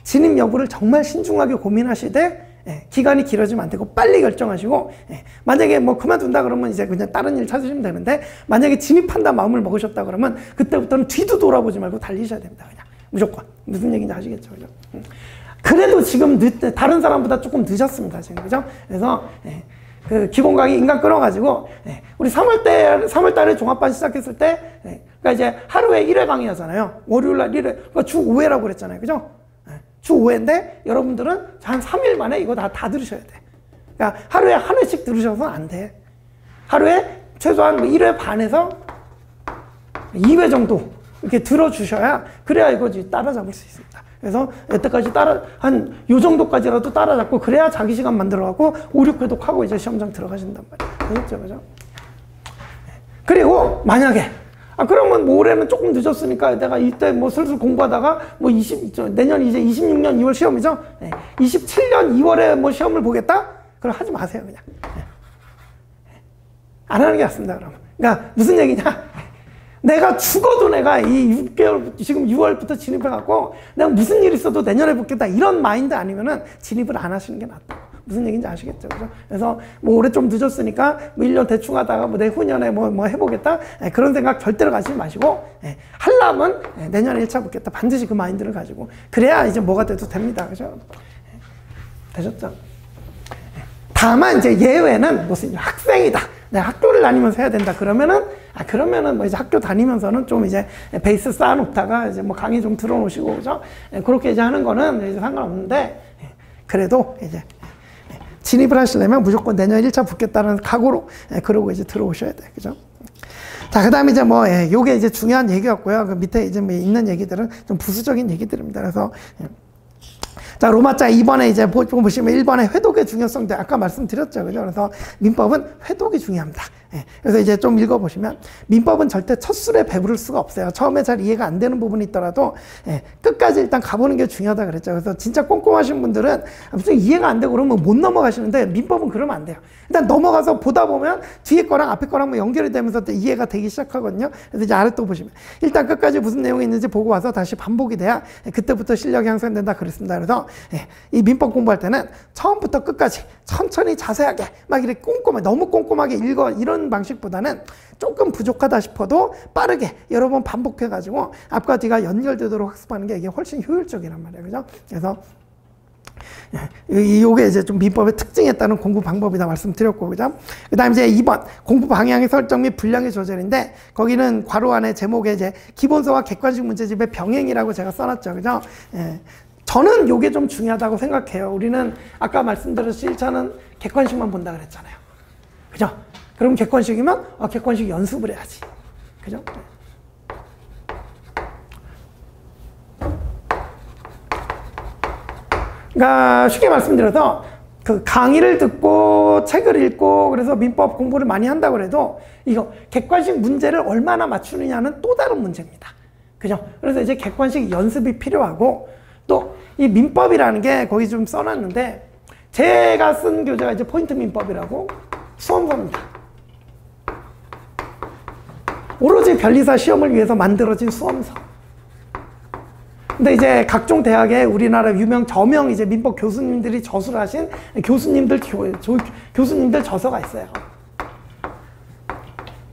진입 여부를 정말 신중하게 고민하시되, 기간이 길어지면 안 되고 빨리 결정하시고, 만약에 뭐 그만둔다 그러면 이제 그냥 다른 일 찾으시면 되는데, 만약에 진입한다 마음을 먹으셨다 그러면 그때부터는 뒤도 돌아보지 말고 달리셔야 됩니다. 그냥 무조건. 무슨 얘기인지 아시겠죠? 그죠? 그래도 지금 다른 사람보다 조금 늦었습니다. 지금. 그죠? 그래서 그 기본 강의 인강 끊어가지고 우리 3월 달에 종합반 시작했을 때 그러니까 이제 하루에 1회 강의하잖아요. 월요일 날 1회. 그러니까 주 5회라고 그랬잖아요. 그죠? 주 5회인데 여러분들은 한 3일 만에 이거 다 들으셔야 돼. 그러니까 하루에 한 회씩 들으셔서는 안 돼. 하루에 최소한 1회 반에서 2회 정도 이렇게 들어주셔야 그래야 이거 따라잡을 수 있습니다. 그래서 여태까지 한 요 정도까지라도 따라잡고 그래야 자기 시간 만들어갖고 5, 6회독 하고 이제 시험장 들어가신단 말이에요. 그렇죠? 그죠? 그리고 만약에 그러면 뭐 올해는 조금 늦었으니까 내가 이때 뭐 슬슬 공부하다가 뭐 내년 이제 26년 2월 시험이죠? 27년 2월에 뭐 시험을 보겠다? 그럼 하지 마세요, 그냥. 안 하는 게 낫습니다, 그러면. 그러니까 무슨 얘기냐? 내가 죽어도 내가 이 6개월, 지금 6월부터 진입해갖고 내가 무슨 일 있어도 내년에 붙겠다. 이런 마인드 아니면은 진입을 안 하시는 게 낫다. 무슨 얘기인지 아시겠죠? 그죠? 그래서 뭐 올해 좀 늦었으니까 뭐 1년 대충 하다가 뭐 내후년에 뭐 해보겠다. 그런 생각 절대로 가지지 마시고, 하려면 내년에 1차 붙겠다. 반드시 그 마인드를 가지고. 그래야 이제 뭐가 돼도 됩니다. 그죠? 되셨죠? 다만 이제 예외는 무슨 학생이다. 내가 학교를 다니면서 해야 된다. 그러면은 뭐 이제 학교 다니면서는 좀 이제 베이스 쌓아놓다가 이제 뭐 강의 좀 들어놓으시고, 그죠? 그렇게 이제 하는 거는 이제 상관없는데, 그래도 이제 진입을 하시려면 무조건 내년 1차 붙겠다는 각오로, 그러고 이제 들어오셔야 돼. 그죠? 자, 그 다음에 이제 뭐, 요게 이제 중요한 얘기였고요. 그 밑에 이제 뭐 있는 얘기들은 좀 부수적인 얘기들입니다. 그래서, 자, 로마자 2번에 이제 보시면 1번에 회독의 중요성도 아까 말씀드렸죠. 그죠? 그래서 민법은 회독이 중요합니다. 그래서 이제 좀 읽어보시면 민법은 절대 첫 술에 배부를 수가 없어요. 처음에 잘 이해가 안 되는 부분이 있더라도 끝까지 일단 가보는 게 중요하다 그랬죠. 그래서 진짜 꼼꼼하신 분들은 무슨 이해가 안 되고 그러면 못 넘어가시는데 민법은 그러면 안 돼요. 일단 넘어가서 보다 보면 뒤에 거랑 앞에 거랑 뭐 연결이 되면서 이해가 되기 시작하거든요. 그래서 이제 아래 또 보시면 일단 끝까지 무슨 내용이 있는지 보고 와서 다시 반복이 돼야 그때부터 실력이 향상된다 그랬습니다. 그래서 이 민법 공부할 때는 처음부터 끝까지 천천히 자세하게 막 이렇게 꼼꼼하게 너무 꼼꼼하게 읽어 이런 방식보다는 조금 부족하다 싶어도 빠르게 여러 번 반복해가지고 앞과 뒤가 연결되도록 학습하는 게 이게 훨씬 효율적이란 말이에요. 그죠? 그래서 요게 이제 좀 민법의 특징에 따른 공부 방법이다 말씀드렸고, 그죠? 그 다음에 이제 2번, 공부 방향의 설정 및 분량의 조절인데, 거기는 괄호 안에 제목에 이제 기본서와 객관식 문제집의 병행이라고 제가 써놨죠. 그죠? 저는 요게 좀 중요하다고 생각해요. 우리는 아까 말씀드렸듯이 1차는 객관식만 본다 그랬잖아요. 그죠? 그럼 객관식이면, 객관식 연습을 해야지. 그죠? 그러니까 쉽게 말씀드려서 그 강의를 듣고 책을 읽고 그래서 민법 공부를 많이 한다고 해도 이거 객관식 문제를 얼마나 맞추느냐는 또 다른 문제입니다. 그죠? 그래서 이제 객관식 연습이 필요하고 또 이 민법이라는 게 거기 좀 써놨는데 제가 쓴 교재가 이제 포인트 민법이라고 수험서입니다. 오로지 변리사 시험을 위해서 만들어진 수험서. 근데 이제 각종 대학의 우리나라 유명 저명 이제 민법 교수님들이 저술하신 교수님들 저서가 있어요.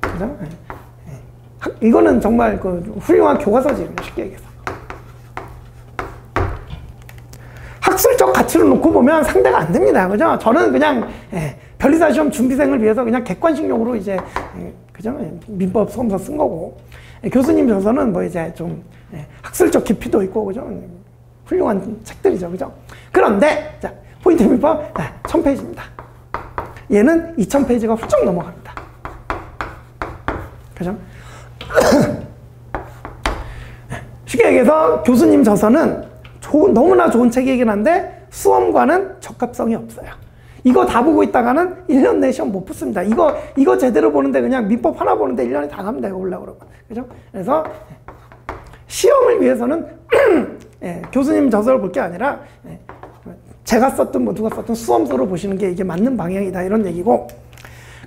그죠? 이거는 정말 그 훌륭한 교과서지, 쉽게 얘기해서. 학술적 가치를 놓고 보면 상대가 안 됩니다. 그죠? 저는 그냥 변리사 시험 준비생을 위해서 그냥 객관식용으로 이제 그죠? 민법 소검서 쓴 거고, 교수님 저서는 뭐 이제 좀 학술적 깊이도 있고 그죠? 훌륭한 책들이죠, 그죠? 그런데 자, 포인트 민법 1000페이지입니다. 얘는 2000페이지가 훌쩍 넘어갑니다. 그죠? 쉽게 얘기해서 교수님 저서는 너무나 좋은 책이긴 한데 수험과는 적합성이 없어요. 이거 다 보고 있다가는 1년 내 시험 못 붙습니다. 이거 제대로 보는데 그냥 민법 하나 보는데 1년이 다 갑니다. 이거 보려고 그러면. 그죠? 그래서 시험을 위해서는 교수님 저서를 볼 게 아니라 제가 썼든 뭐 누가 썼든 수험서로 보시는 게 이게 맞는 방향이다. 이런 얘기고,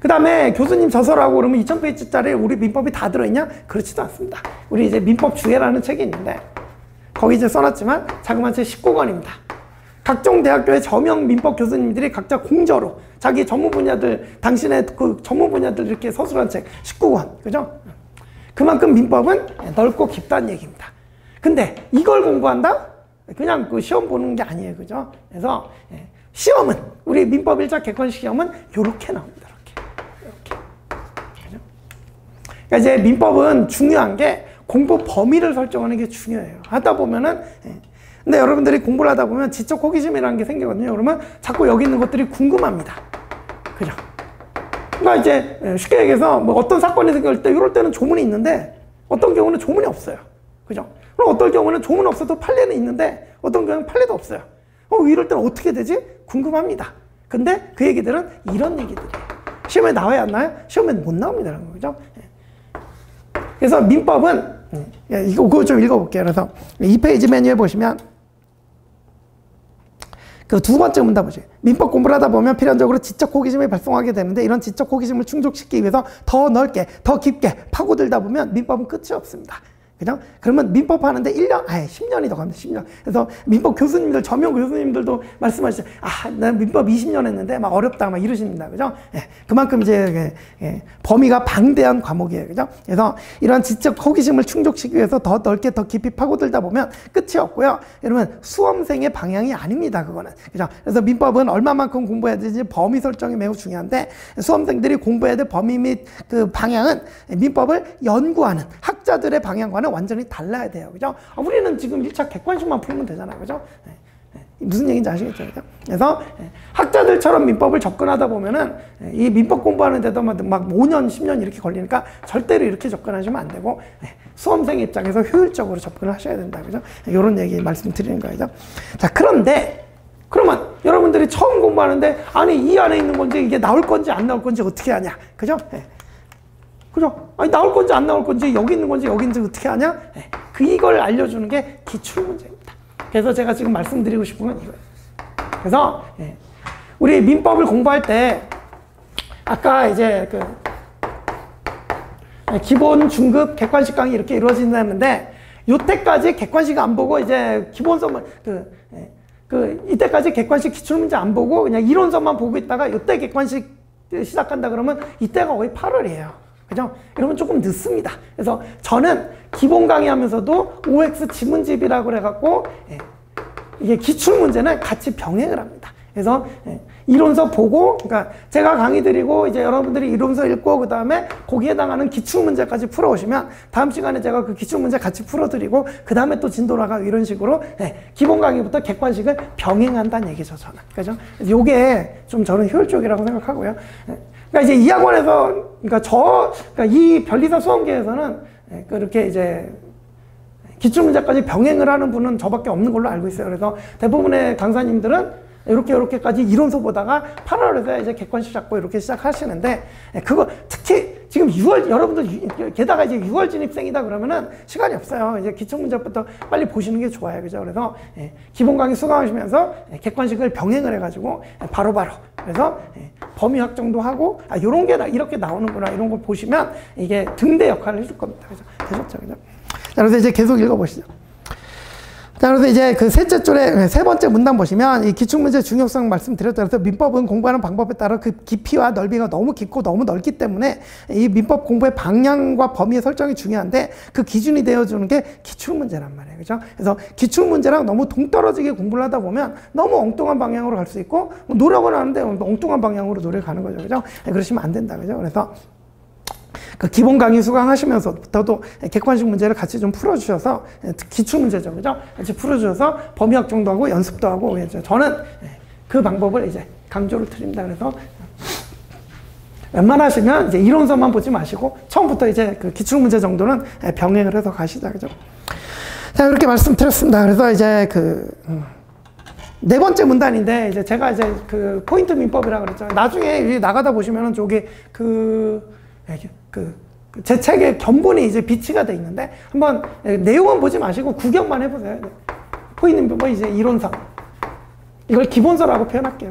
그 다음에 교수님 저서라고 그러면 2000페이지짜리 우리 민법이 다 들어있냐? 그렇지도 않습니다. 우리 이제 민법 주해라는 책이 있는데 거기 이제 써놨지만 자그마한 책 19권입니다. 각종 대학교의 저명 민법 교수님들이 각자 공저로 자기 전문 분야들, 당신의 그 전문 분야들 이렇게 서술한 책 19권. 그죠? 그만큼 민법은 넓고 깊다는 얘기입니다. 근데 이걸 공부한다? 그냥 그 시험 보는 게 아니에요. 그죠? 그래서 시험은, 우리 민법 1차 객관식 시험은 요렇게 나옵니다. 이렇게. 그죠? 그러니까 이제 민법은 중요한 게 공부 범위를 설정하는 게 중요해요. 하다 보면은, 근데 여러분들이 공부를 하다 보면 지적 호기심이라는 게 생기거든요. 그러면 자꾸 여기 있는 것들이 궁금합니다. 그죠? 그러니까 이제 쉽게 얘기해서 뭐 어떤 사건이 생길 때 이럴 때는 조문이 있는데 어떤 경우는 조문이 없어요. 그죠? 그럼 어떤 경우는 조문 없어도 판례는 있는데 어떤 경우는 판례도 없어요. 이럴 때는 어떻게 되지? 궁금합니다. 근데 그 얘기들은 이런 얘기들이에요. 시험에 나와야 안 나와요? 시험에 못 나옵니다. 그죠? 그래서 민법은 이거 좀 읽어볼게요. 그래서 2페이지 메뉴에 보시면 그 두 번째 문답 보시죠. 민법 공부를 하다 보면 필연적으로 지적 호기심이 발생하게 되는데 이런 지적 호기심을 충족시키기 위해서 더 넓게, 더 깊게 파고들다 보면 민법은 끝이 없습니다. 그죠? 그러면 민법 하는데 1년, 10년이 더 갑니다. 10년. 그래서 민법 교수님들, 저명 교수님들도 말씀하시죠. 난 민법 20년 했는데 막 어렵다, 막 이러십니다. 그죠? 그만큼 이제 범위가 방대한 과목이에요. 그죠? 그래서 이런 지적 호기심을 충족시키기 위해서 더 넓게, 더 깊이 파고들다 보면 끝이 없고요. 여러분, 수험생의 방향이 아닙니다. 그거는. 그죠? 그래서 민법은 얼마만큼 공부해야 되지 범위 설정이 매우 중요한데 수험생들이 공부해야 될 범위 및 그 방향은 민법을 연구하는 학자들의 방향과는 완전히 달라야 돼요. 그죠? 우리는 지금 1차 객관식만 풀면 되잖아요. 그죠? 무슨 얘기인지 아시겠죠? 그죠? 그래서 학자들처럼 민법을 접근하다 보면은 이 민법 공부하는데도 막 5년, 10년 이렇게 걸리니까 절대로 이렇게 접근하시면 안 되고 수험생 입장에서 효율적으로 접근을 하셔야 된다. 그죠? 이런 얘기 말씀드리는 거죠. 자, 그런데 그러면 여러분들이 처음 공부하는데 아니 이 안에 있는 건지 이게 나올 건지 안 나올 건지 어떻게 하냐? 그죠? 그죠? 아니, 나올 건지 안 나올 건지 여기 있는 건지 여기 있는지 어떻게 하냐? 이걸 알려주는 게 기출문제입니다. 그래서 제가 지금 말씀드리고 싶은 건 이거예요. 그래서 우리 민법을 공부할 때 아까 이제 그 기본, 중급, 객관식 강의 이렇게 이루어진다는데 요때까지 객관식 안 보고 이제 기본서만 이때까지 객관식 기출문제 안 보고 그냥 이론서만 보고 있다가 요때 객관식 시작한다 그러면 이때가 거의 8월이에요. 그죠? 이러면 조금 늦습니다. 그래서 저는 기본 강의하면서도 OX 지문집이라고 그래갖고 이게 기출문제는 같이 병행을 합니다. 그래서 이론서 보고, 그러니까 제가 강의 드리고 이제 여러분들이 이론서 읽고 그 다음에 거기에 해당하는 기출문제까지 풀어오시면 다음 시간에 제가 그 기출문제 같이 풀어드리고 그 다음에 또 진도 나가고 이런 식으로 기본 강의부터 객관식을 병행한다는 얘기죠, 저는. 그죠? 요게 좀 저는 효율적이라고 생각하고요. 그러니까 이제 이 학원에서, 그러니까 이 변리사 수험계에서는 그렇게 이제 기출문제까지 병행을 하는 분은 저밖에 없는 걸로 알고 있어요. 그래서 대부분의 강사님들은 이렇게까지 이론서 보다가 8월에서 이제 객관식 잡고 이렇게 시작하시는데, 그거 특히 지금 6월, 여러분들, 게다가 이제 6월 진입생이다 그러면은 시간이 없어요. 이제 기출문제부터 빨리 보시는 게 좋아요. 그죠? 그래서 기본 강의 수강하시면서 객관식을 병행을 해가지고 바로바로. 그래서 범위 확정도 하고, 요런 게 이렇게 나오는구나. 이런 걸 보시면 이게 등대 역할을 해줄 겁니다. 그래서 되셨죠? 그죠? 자, 그래서 이제 계속 읽어보시죠. 자, 그래서 이제 그 셋째 줄에 세 번째 문단 보시면 이 기출문제 중요성 말씀드렸다. 그래서 민법은 공부하는 방법에 따라 그 깊이와 넓이가 너무 깊고 너무 넓기 때문에 이 민법 공부의 방향과 범위의 설정이 중요한데 그 기준이 되어주는 게 기출문제란 말이에요. 그죠? 그래서 기출문제랑 너무 동떨어지게 공부를 하다 보면 너무 엉뚱한 방향으로 갈 수 있고 노력은 하는데 엉뚱한 방향으로 노력하는 거죠. 그죠? 그러시면 안 된다. 그죠? 그래서 그 기본 강의 수강하시면서부터도 객관식 문제를 같이 좀 풀어주셔서 기출문제죠, 그죠? 같이 풀어주셔서 범위 확정도 하고 연습도 하고 저는 그 방법을 이제 강조를 드립니다. 그래서 웬만하시면 이제 이론서만 보지 마시고 처음부터 이제 그 기출문제 정도는 병행을 해서 가시자, 그죠? 자, 그렇게 말씀드렸습니다. 그래서 이제 네 번째 문단인데 이제 제가 이제 그 포인트 민법이라고 그랬잖아요. 나중에 나가다 보시면은 저기 제 책의 견본이 이제 비치가 돼 있는데 한번 내용은 보지 마시고 구경만 해보세요. 포인트 민법은 이제 이론상 이걸 기본서라고 표현할게요.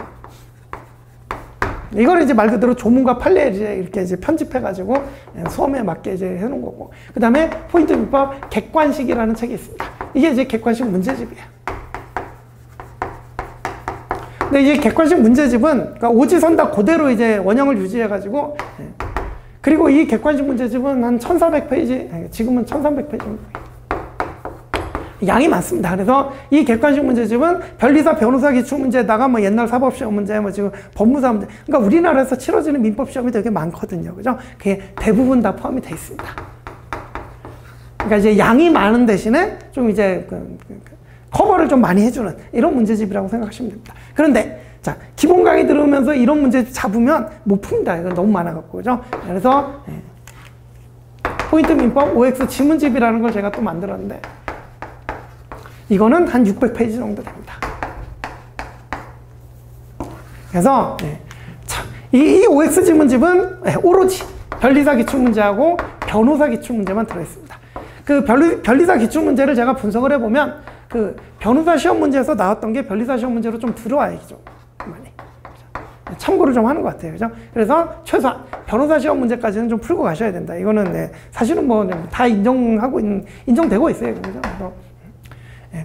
이걸 이제 말 그대로 조문과 판례 이렇게 이제 편집해가지고 수험에 맞게 이제 해놓은 거고. 그 다음에 포인트 민법 객관식이라는 책이 있습니다. 이게 이제 객관식 문제집이에요. 근데 이제 객관식 문제집은 그러니까 오지선다 그대로 이제 원형을 유지해가지고 그리고 이 객관식 문제집은 한 1400페이지, 지금은 1300페이지입니다. 양이 많습니다. 그래서 이 객관식 문제집은 변리사, 변호사 기출문제에다가 뭐 옛날 사법시험 문제, 뭐 지금 법무사 문제, 그러니까 우리나라에서 치러지는 민법시험이 되게 많거든요. 그죠? 그게 대부분 다 포함이 되어 있습니다. 그러니까 이제 양이 많은 대신에 좀 이제 커버를 좀 많이 해주는 이런 문제집이라고 생각하시면 됩니다. 그런데 자, 기본 강의 들으면서 이런 문제 잡으면 못 풉니다. 이건 너무 많아갖고, 그죠? 그래서, 포인트 민법 OX 지문집이라는 걸 제가 또 만들었는데, 이거는 한 600페이지 정도 됩니다. 그래서, 이 OX 지문집은 오로지 변리사 기출문제하고 변호사 기출문제만 들어있습니다. 그 변리사 기출문제를 제가 분석을 해보면, 그 변호사 시험 문제에서 나왔던 게 변리사 시험 문제로 좀 들어와야죠. 많이. 참고를 좀 하는 것 같아요. 그죠? 그래서 최소한 변호사 시험 문제까지는 좀 풀고 가셔야 된다. 이거는 사실은 뭐 다 인정되고 있어요. 그죠? 그래서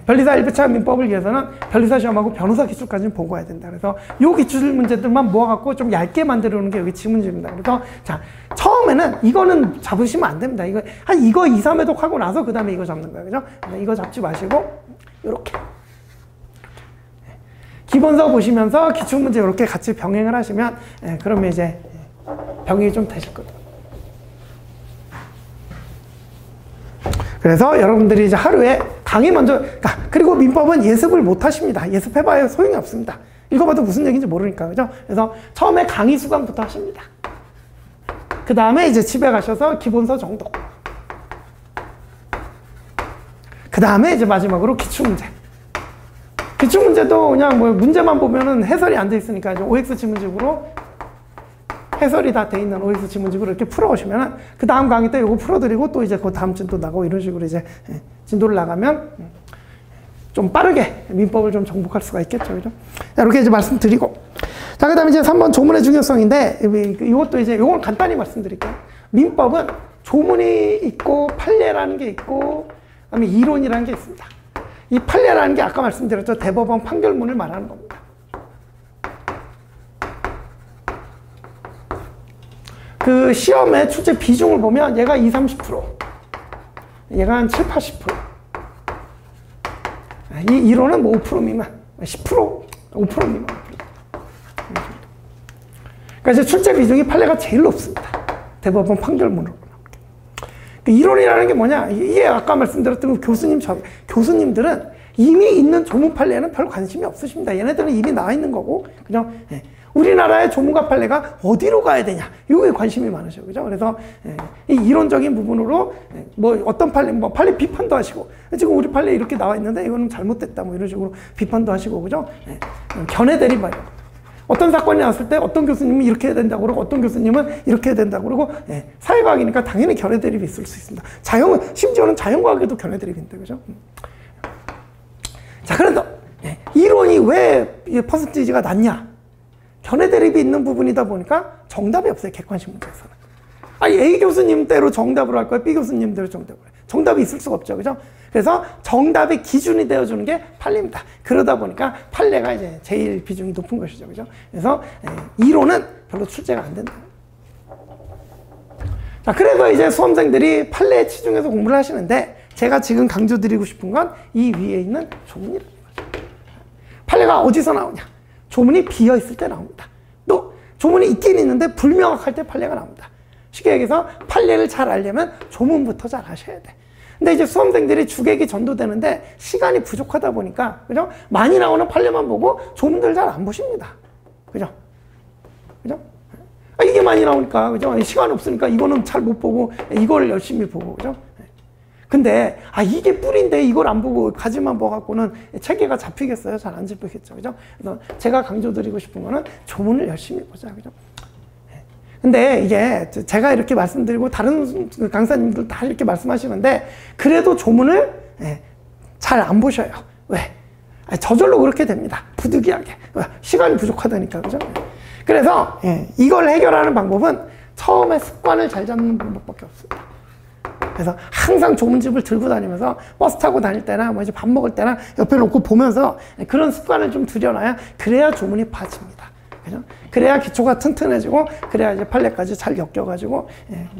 변리사 1회차 민법을 위해서는 변리사 시험하고 변호사 기출까지는 보고 와야 된다. 그래서 요 기출 문제들만 모아갖고 좀 얇게 만들어놓은 게 여기 지문집입니다. 그래서 자, 처음에는 이거는 잡으시면 안 됩니다. 이거 2, 3회독 하고 나서 그 다음에 이거 잡는 거예요. 그죠? 이거 잡지 마시고 요렇게. 기본서 보시면서 기출문제 이렇게 같이 병행을 하시면 그러면 이제 병행이 좀 되실 거예요. 그래서 여러분들이 이제 하루에 강의 먼저, 그리고 민법은 예습을 못 하십니다. 예습해봐야 소용이 없습니다. 읽어봐도 무슨 얘기인지 모르니까, 그죠? 그래서 처음에 강의 수강부터 하십니다. 그 다음에 이제 집에 가셔서 기본서 정독. 그 다음에 이제 마지막으로 기출문제. 기출문제도 그냥 뭐 문제만 보면은 해설이 안 돼 있으니까 이제 OX 지문집으로 해설이 다 돼 있는 OX 지문집으로 이렇게 풀어오시면은 그 다음 강의 때 이거 풀어드리고 또 이제 그 다음 주 또 나가고 이런 식으로 이제 진도를 나가면 좀 빠르게 민법을 좀 정복할 수가 있겠죠. 그죠? 이렇게 이제 말씀드리고. 자, 그 다음에 이제 3번 조문의 중요성인데 이것도 이제 요건 간단히 말씀드릴게요. 민법은 조문이 있고 판례라는 게 있고 그다음에 이론이라는 게 있습니다. 이 판례라는 게 아까 말씀드렸죠. 대법원 판결문을 말하는 겁니다. 그 시험의 출제 비중을 보면 얘가 20, 30%, 얘가 한 7, 80%. 이 이론은 뭐 5% 미만, 10%, 5% 미만. 그러니까 이제 출제 비중이 판례가 제일 높습니다. 대법원 판결문으로. 그 이론이라는 게 뭐냐? 이게 아까 말씀드렸던 교수님들은 이미 있는 조문 판례에는 별 관심이 없으십니다. 얘네들은 이미 나와 있는 거고, 그죠? 우리나라의 조문과 판례가 어디로 가야 되냐? 이거에 관심이 많으셔. 그죠? 그래서 이 이론적인 부분으로 뭐 어떤 판례, 뭐 판례 비판도 하시고, 지금 우리 판례 이렇게 나와 있는데 이거는 잘못됐다. 뭐 이런 식으로 비판도 하시고, 그죠? 견해 대립. 어떤 사건이 나왔을 때 어떤 교수님은 이렇게 해야 된다고 그러고 어떤 교수님은 이렇게 해야 된다고 그러고 사회과학이니까 당연히 견해 대립이 있을 수 있습니다. 심지어는 자연과학에도 견해 대립인데, 그죠? 자, 그래서 이론이 왜 퍼센티지가 낮냐? 견해 대립이 있는 부분이다 보니까 정답이 없어요. 객관식 문제에서는. 아니, A 교수님대로 정답을 할 거야? B 교수님대로 정답을 해? 정답이 있을 수가 없죠. 그죠? 그래서 정답의 기준이 되어주는 게 판례입니다. 그러다 보니까 판례가 이제 제일 비중이 높은 것이죠. 그죠? 그래서 이론은 별로 출제가 안 된다. 자, 그래서 이제 수험생들이 판례에 치중해서 공부를 하시는데 제가 지금 강조드리고 싶은 건 이 위에 있는 조문이라는 거죠. 판례가 어디서 나오냐? 조문이 비어 있을 때 나옵니다. 또 조문이 있긴 있는데 불명확할 때 판례가 나옵니다. 쉽게 얘기해서 판례를 잘 알려면 조문부터 잘 아셔야 돼. 근데 이제 수험생들이 주객이 전도되는데 시간이 부족하다 보니까, 그죠? 많이 나오는 판례만 보고 조문들 잘 안 보십니다. 그죠? 그죠? 이게 많이 나오니까, 그죠? 시간 없으니까 이거는 잘 못 보고 이걸 열심히 보고, 그죠? 근데 이게 뿔인데 이걸 안 보고 가지만 봐갖고는 체계가 잡히겠어요? 잘 안 잡히겠죠, 그죠? 그래서 제가 강조드리고 싶은 거는 조문을 열심히 보자, 그죠? 근데 이게 제가 이렇게 말씀드리고 다른 강사님들 다 이렇게 말씀하시는데 그래도 조문을 잘 안 보셔요. 왜? 저절로 그렇게 됩니다. 부득이하게. 시간이 부족하다니까, 그죠? 그래서 이걸 해결하는 방법은 처음에 습관을 잘 잡는 방법밖에 없습니다. 그래서 항상 조문집을 들고 다니면서 버스 타고 다닐 때나 뭐 이제 밥 먹을 때나 옆에 놓고 보면서 그런 습관을 좀 들여놔야 그래야 조문이 빠집니다. 그죠? 그래야 기초가 튼튼해지고 그래야 이제 판례까지 잘 엮여가지고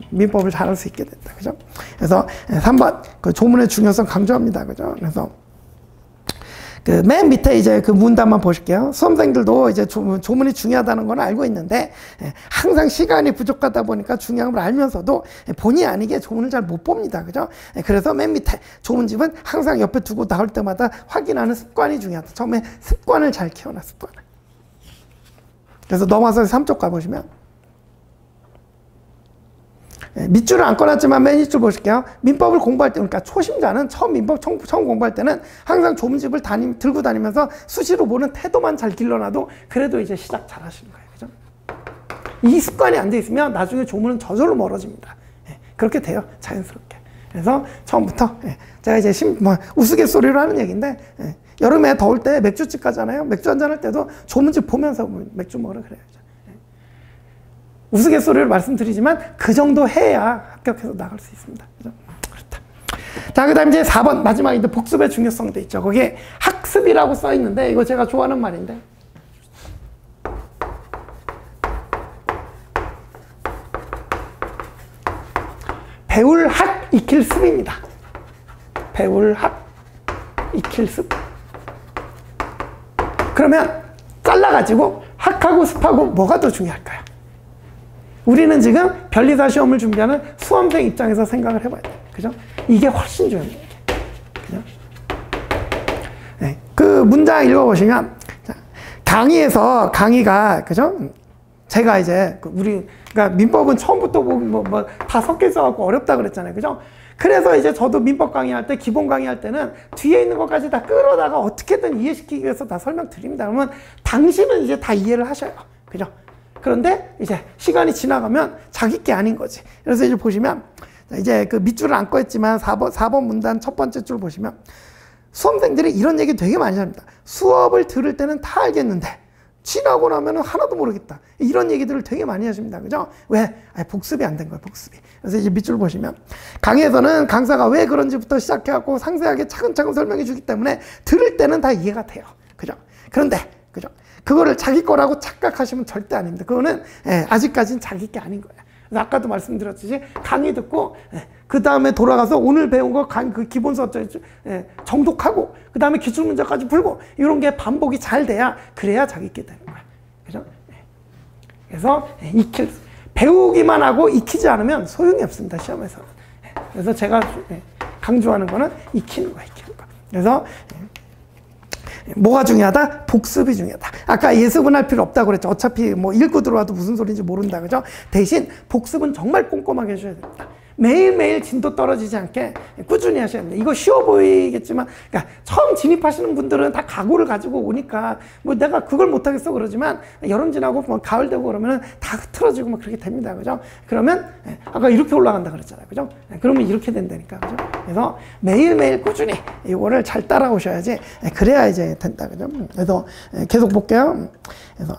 민법을 잘할 수 있게 된다. 그죠? 그래서 3번 그 조문의 중요성 강조합니다. 그죠? 그래서 그 맨 밑에 이제 그 문단만 보실게요. 수험생들도 이제 조문이 중요하다는 건 알고 있는데 항상 시간이 부족하다 보니까 중요한 걸 알면서도 본의 아니게 조문을 잘 못 봅니다. 그죠? 그래서 맨 밑에 조문집은 항상 옆에 두고 나올 때마다 확인하는 습관이 중요하다. 처음에 습관을 잘 키워놔, 습관을. 그래서 넘어서 3쪽 가보시면 밑줄을 안 꺼놨지만 맨 밑줄 보실게요. 민법을 공부할 때, 그러니까 초심자는 처음 민법 처음 공부할 때는 항상 조문집을 들고 다니면서 수시로 보는 태도만 잘 길러놔도 그래도 이제 시작 잘 하시는 거예요. 그죠? 이 습관이 안 돼 있으면 나중에 조문은 저절로 멀어집니다. 그렇게 돼요. 자연스럽게. 그래서 처음부터 제가 이제 우스갯소리로 하는 얘기인데 여름에 더울 때 맥주집 가잖아요. 맥주 한잔 할 때도 조문집 보면서 맥주 먹으러 그래야죠. 우스갯소리로 말씀드리지만 그 정도 해야 합격해서 나갈 수 있습니다. 그죠? 그렇다. 자, 그 다음 이제 4번 마지막인데 복습의 중요성도 있죠. 거기에 학습이라고 써 있는데 이거 제가 좋아하는 말인데 배울 학 익힐 습입니다. 배울 학 익힐 습. 그러면 잘라가지고 학하고 습하고 뭐가 더 중요할까요? 우리는 지금 변리사 시험을 준비하는 수험생 입장에서 생각을 해봐야 돼요. 그죠? 이게 훨씬 중요해요. 그죠? 네, 그 문장 읽어보시면, 강의가, 그죠? 제가 이제, 그러니까 민법은 처음부터 다 섞여 있어갖고 어렵다 그랬잖아요. 그죠? 그래서 이제 저도 민법 강의할 때, 기본 강의할 때는 뒤에 있는 것까지 다 끌어다가 어떻게든 이해시키기 위해서 다 설명드립니다. 그러면 당신은 이제 다 이해를 하셔요. 그죠? 그런데 이제 시간이 지나가면 자기 게 아닌 거지. 그래서 이제 보시면 이제 그 밑줄을 안 꺼했지만 4번 문단 첫 번째 줄 보시면 수험생들이 이런 얘기 되게 많이 합니다. 수업을 들을 때는 다 알겠는데 지나고 나면 하나도 모르겠다. 이런 얘기들을 되게 많이 하십니다. 그죠? 왜? 복습이 안 된 거예요, 복습이. 그래서 이제 밑줄 보시면 강의에서는 강사가 왜 그런지부터 시작해갖고 상세하게 차근차근 설명해 주기 때문에 들을 때는 다 이해가 돼요. 그죠? 그런데, 그죠? 그거를 자기 거라고 착각하시면 절대 아닙니다. 그거는 아직까지는 자기 게 아닌 거예요. 그래서 아까도 말씀드렸듯이 강의 듣고 그 다음에 돌아가서 오늘 배운 거 그 기본서 정독하고 그 다음에 기출문제까지 풀고 이런 게 반복이 잘 돼야 그래야 자기 게 되는 거예요. 그죠? 그래서 배우기만 하고 익히지 않으면 소용이 없습니다. 시험에서는. 그래서 제가 강조하는 거는 익히는 거예요. 익히는 거. 그래서 뭐가 중요하다? 복습이 중요하다. 아까 예습은 할 필요 없다고 그랬죠. 어차피 뭐 읽고 들어와도 무슨 소리인지 모른다. 그죠? 대신 복습은 정말 꼼꼼하게 해줘야 됩니다. 매일매일 진도 떨어지지 않게 꾸준히 하셔야 됩니다. 이거 쉬워 보이겠지만, 그러니까 처음 진입하시는 분들은 다 각오를 가지고 오니까 뭐 내가 그걸 못하겠어 그러지만 여름 지나고 뭐 가을 되고 그러면 다 흐트러지고 막 그렇게 됩니다. 그죠? 그러면 아까 이렇게 올라간다 그랬잖아요. 그죠? 그러면 이렇게 된다니까. 그죠? 그래서 매일매일 꾸준히 이거를 잘 따라오셔야지 그래야 이제 된다. 그죠? 그래서 계속 볼게요. 그래서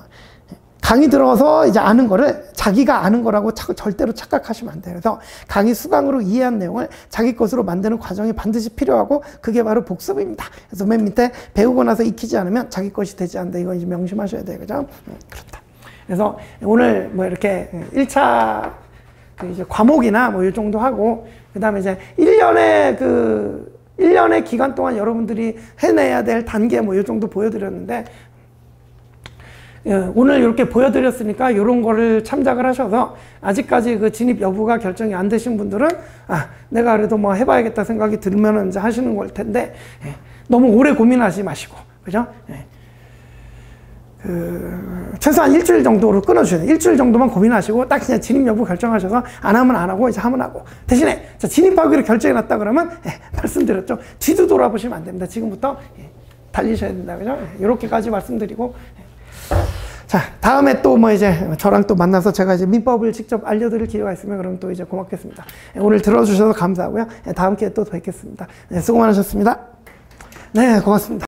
강의 들어서 이제 아는 거를 자기가 아는 거라고 절대로 착각하시면 안 돼요. 그래서 강의 수강으로 이해한 내용을 자기 것으로 만드는 과정이 반드시 필요하고 그게 바로 복습입니다. 그래서 맨 밑에 배우고 나서 익히지 않으면 자기 것이 되지 않는다. 이거 이제 명심하셔야 돼요. 그죠? 그렇다. 그래서 오늘 뭐 이렇게 1차 그 이제 과목이나 뭐 이 정도 하고, 그 다음에 이제 1년의 기간 동안 여러분들이 해내야 될 단계 뭐 이 정도 보여드렸는데, 오늘 이렇게 보여드렸으니까 이런 거를 참작을 하셔서 아직까지 그 진입 여부가 결정이 안 되신 분들은 내가 그래도 뭐 해봐야겠다 생각이 들면 이제 하시는 걸 텐데, 너무 오래 고민하지 마시고, 그죠? 최소한 일주일 정도로 끊어주셔야 돼요. 일주일 정도만 고민하시고 딱 그냥 진입 여부 결정하셔서 안 하면 안 하고 이제 하면 하고, 대신에 자, 진입하기로 결정해놨다 그러면 말씀드렸죠. 뒤도 돌아보시면 안 됩니다. 지금부터 달리셔야 된다. 그죠? 이렇게까지 말씀드리고, 자, 다음에 또 뭐 이제 저랑 또 만나서 제가 이제 민법을 직접 알려드릴 기회가 있으면 그럼 또 이제 고맙겠습니다. 오늘 들어주셔서 감사하고요. 다음 기회에 또 뵙겠습니다. 네, 수고 많으셨습니다. 네, 고맙습니다.